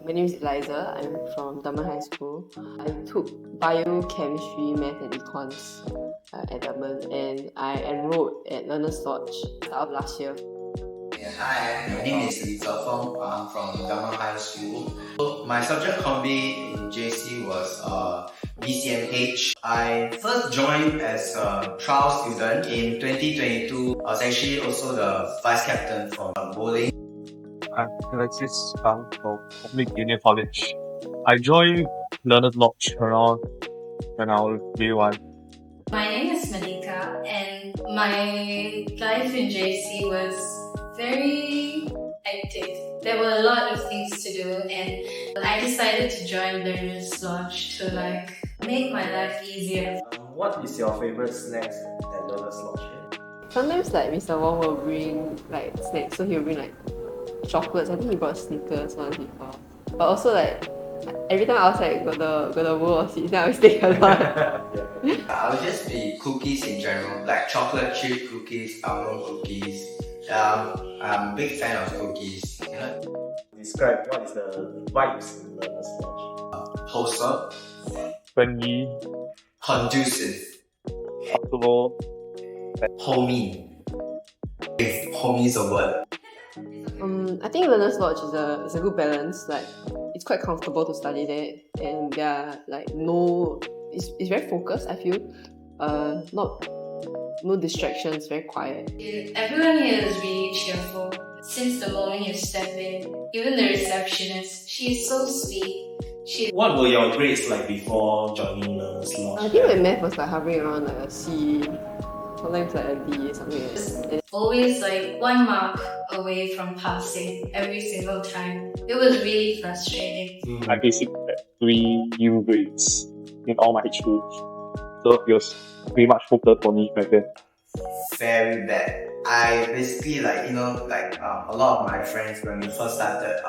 My name is Eliza. I'm from Dunman High School. I took biochemistry, math and econs at Dunman, and I enrolled at Learner's Lodge start of last year. Yeah, hi, my name is Li Zefeng. I'm from Dunman High School. So my subject combi in JC was BCMH. I first joined as a trial student in 2022. I was actually also the vice captain for bowling. I'm Alexis Kang from Public Junior College. I joined Learner's Lodge around when I was day 1. My name is Malika, and my life in JC was very active. There were a lot of things to do, and I decided to join Learner's Lodge to make my life easier. What is your favorite snacks at Learner's Lodge? Sometimes Mr. Wong will bring snacks, so he'll bring chocolates. I think he brought Snickers once before. But also every time outside got the bowl of seeds, then I always take a lot. I would just be cookies in general, like chocolate chip cookies, almond cookies. I'm a big fan of cookies. Describe what is the vibes in Learner's Lodge. Wholesome, Friendly, conducive, comfortable. homey. If homey is a word. I think Learner's Lodge is a good balance. It's quite comfortable to study there, and there are it's very focused. I feel no distractions, very quiet. Everyone here is really cheerful. Since the moment you step in, even the receptionist, she's so sweet. What were your grades like before joining Learner's Lodge? I think my math was hovering around a C, sometimes a D, something like that. Always 1 mark away from passing every single time. It was really frustrating. I basically had 3 U grades in all my schools. So it was pretty much hopeless for me back then. Very bad. I basically a lot of my friends when we first started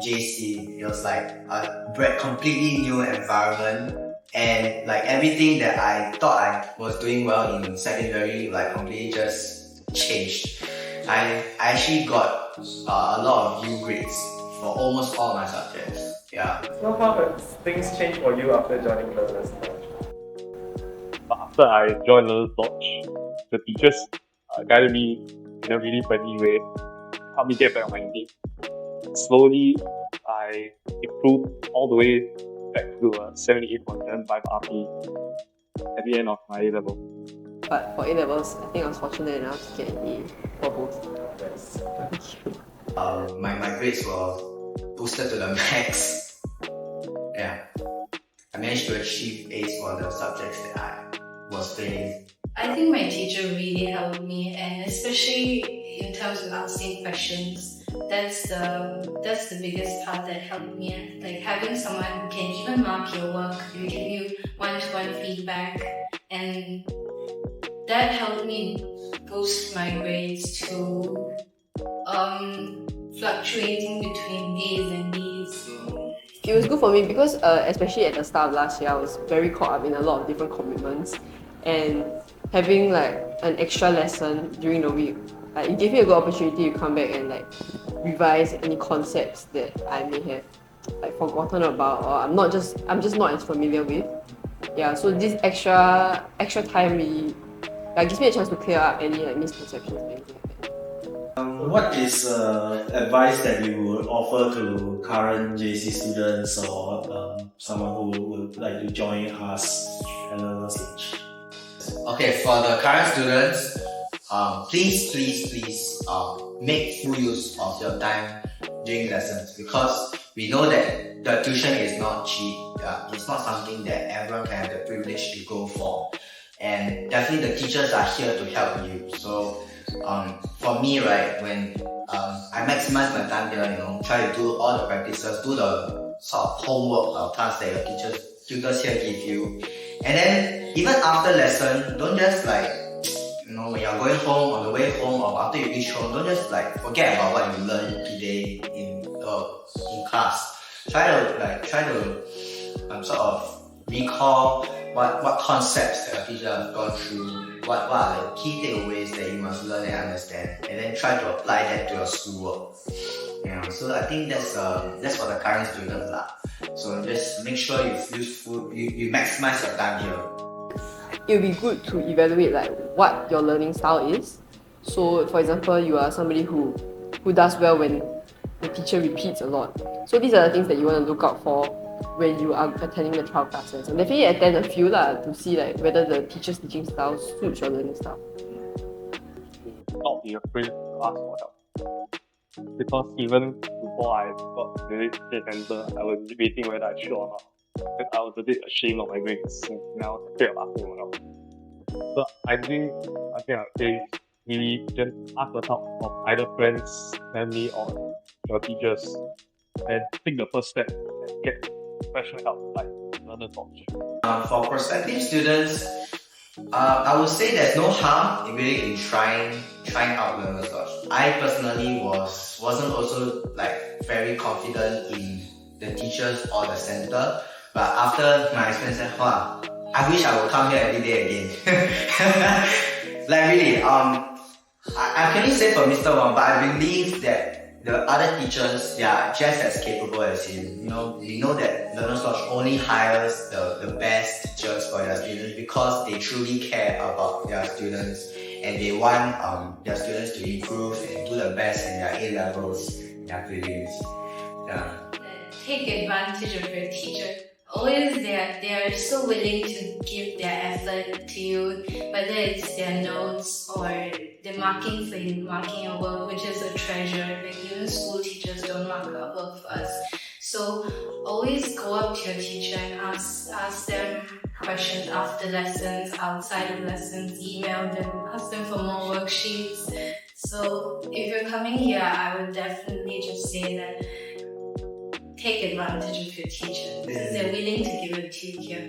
JC, it was a completely new environment, and everything that I thought I was doing well in secondary completely just changed. I actually got a lot of U grades for almost all my subjects. Yeah. So how have things changed for you after joining Learner's Lodge? But after I joined Learner's Lodge, the teachers guided me in a really friendly way, helped me get back on my game. Slowly, I improved all the way back to a 78.75 RP at the end of my A level. But for A levels, I think I was fortunate enough to get an A for both. Yes. My grades were boosted to the max. Yeah. I managed to achieve A's for the subjects that I was failing. I think my teacher really helped me, and especially in terms of asking questions, that's the biggest part that helped me. Having someone who can even mark your work, who give you one-to-one feedback, and that helped me boost my grades to fluctuating between A's and B's. It was good for me because especially at the start of last year, I was very caught up in a lot of different commitments, and having an extra lesson during the week, it gave me a good opportunity to come back and revise any concepts that I may have forgotten about, or I'm just not as familiar with. Yeah, so this extra time really gives me a chance to clear up any misconceptions maybe. What is advice that you would offer to current JC students or someone who would like to join us at Learner's Lodge? Okay, for the current students, please make full use of your time during lessons, because we know that the tuition is not cheap. It's not something that everyone can have the privilege to go for, and definitely the teachers are here to help you. So for me, when I maximize my time here, try to do all the practices, do the sort of homework or tasks that your tutors here give you. And then even after lesson, don't just when you're going home, on the way home, or after you reach home, don't just forget about what you learned today in class. Try to sort of recall what concepts that your teacher has gone through, what are the key takeaways that you must learn and understand, and then try to apply that to your schoolwork. Yeah, so I think that's for the current students lah. So just make sure you maximize your time here. It would be good to evaluate like what your learning style is. So for example, you are somebody who does well when the teacher repeats a lot. So these are the things that you want to look out for when you are attending the trial classes. And definitely attend a few lah to see like whether the teacher's teaching style suits your learning style. Not be afraid to ask for help. Because even before I got the state center, I was debating whether I should or not. Because I was a bit ashamed of my grades, and I was afraid of asking for help. So I think I'd say really just ask for help from either friends, family, or your teachers, and take the first step and get professional help like learner's watch. For prospective students, I would say there's no harm in trying out learner's watch. I personally wasn't also like very confident in the teachers or the center, but after my experience, I wish I would come here every day again. Like really, I can only say for Mr. Wang, but I believe that the other teachers, they are just as capable as him. We know that Learner's Lodge only hires the best teachers for their students because they truly care about their students and they want their students to improve and do the best in their A-levels, their prelims. Yeah. Take advantage of your teacher. Always they are so willing to give their effort to you, whether it's their notes or the marking for you, marking your work, which is a treasure. Like even school teachers don't mark our work for us. So always go up to your teacher and ask them questions after lessons, outside of lessons, email them, ask them for more worksheets. So if you're coming here, I would definitely just say that take advantage of your teacher because they're willing to give it to you here.